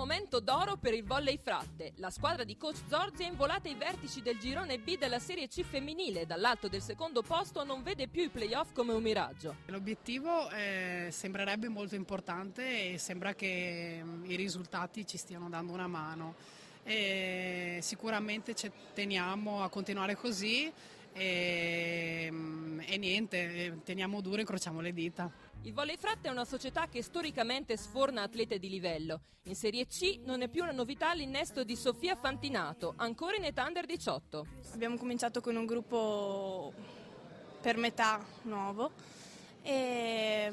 momento d'oro per il volley Fratte. La squadra di coach Zorzi è involata ai vertici del girone B della Serie C femminile. Dall'alto del secondo posto non vede più i playoff come un miraggio. L'obiettivo sembrerebbe molto importante e sembra che i risultati ci stiano dando una mano. Sicuramente ci teniamo a continuare così e niente, teniamo duro e incrociamo le dita. Il Volley Fratte è una società che storicamente sforna atlete di livello. In Serie C non è più una novità l'innesto di Sofia Fantinato, ancora in età under 18. Abbiamo cominciato con un gruppo per metà nuovo e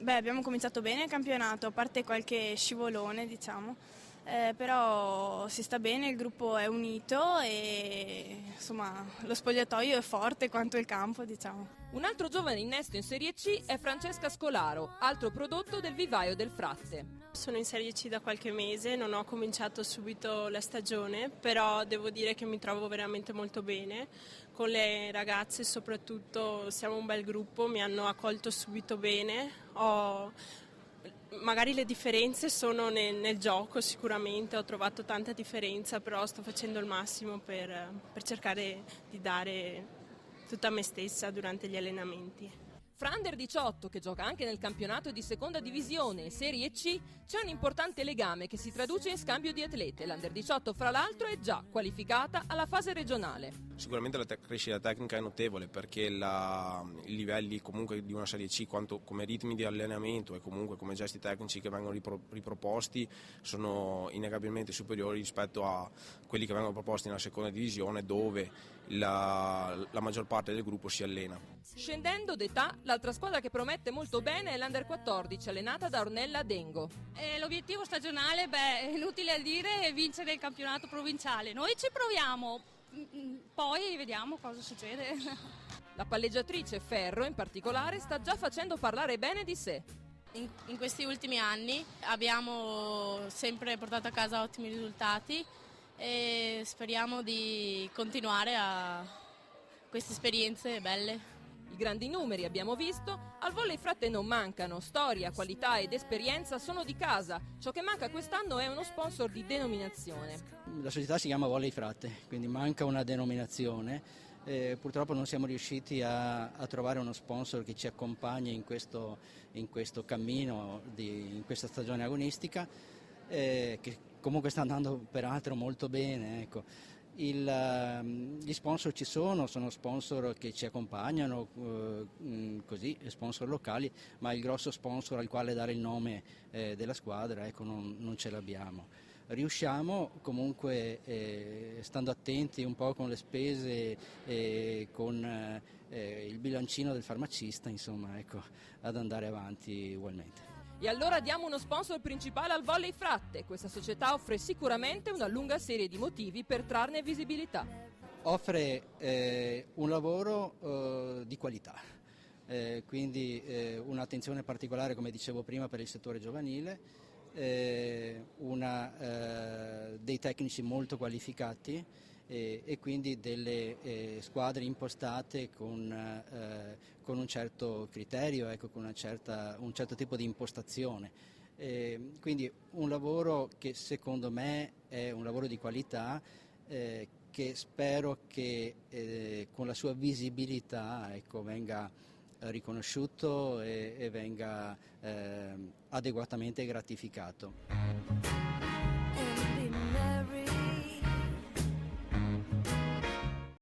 abbiamo cominciato bene il campionato, a parte qualche scivolone diciamo. Però si sta bene, il gruppo è unito e insomma lo spogliatoio è forte quanto il campo, diciamo. Un altro giovane innesto in Serie C è Francesca Scolaro, altro prodotto del vivaio del Fratte. Sono in Serie C da qualche mese, non ho cominciato subito la stagione, però devo dire che mi trovo veramente molto bene. Con le ragazze soprattutto siamo un bel gruppo, mi hanno accolto subito bene. Magari le differenze sono nel gioco, sicuramente ho trovato tanta differenza, però sto facendo il massimo per cercare di dare tutta me stessa durante gli allenamenti. Fra Under 18, che gioca anche nel campionato di seconda divisione e Serie C, c'è un importante legame che si traduce in scambio di atlete. L'Under 18, fra l'altro, è già qualificata alla fase regionale. Sicuramente la crescita tecnica è notevole perché i livelli comunque di una Serie C, quanto come ritmi di allenamento e comunque come gesti tecnici che vengono riproposti, sono innegabilmente superiori rispetto a quelli che vengono proposti nella seconda divisione, dove la maggior parte del gruppo si allena. Scendendo d'età, l'altra squadra che promette molto bene è l'Under 14, allenata da Ornella Dengo. L'obiettivo stagionale, è inutile a dire, è vincere il campionato provinciale. Noi ci proviamo, poi vediamo cosa succede. La palleggiatrice Ferro, in particolare, sta già facendo parlare bene di sé. In questi ultimi anni abbiamo sempre portato a casa ottimi risultati e speriamo di continuare a queste esperienze belle. I grandi numeri, abbiamo visto, al Volley Fratte non mancano. Storia, qualità ed esperienza sono di casa. Ciò che manca quest'anno è uno sponsor di denominazione. La società si chiama Volley Fratte, quindi manca una denominazione. Purtroppo non siamo riusciti a trovare uno sponsor che ci accompagni in questo cammino, in questa stagione agonistica, che comunque sta andando peraltro molto bene. Ecco. Gli sponsor ci sono sponsor che ci accompagnano, così, sponsor locali, ma il grosso sponsor al quale dare il nome della squadra, ecco, non ce l'abbiamo. Riusciamo comunque, stando attenti un po' con le spese e con il bilancino del farmacista, insomma, ecco, ad andare avanti ugualmente. E allora diamo uno sponsor principale al Volley Fratte. Questa società offre sicuramente una lunga serie di motivi per trarne visibilità. Offre un lavoro di qualità, quindi un'attenzione particolare, come dicevo prima, per il settore giovanile, dei tecnici molto qualificati e quindi delle squadre impostate con un certo criterio, ecco, con un certo tipo di impostazione. Quindi un lavoro che secondo me è un lavoro di qualità, che spero che con la sua visibilità, ecco, venga riconosciuto e venga adeguatamente gratificato.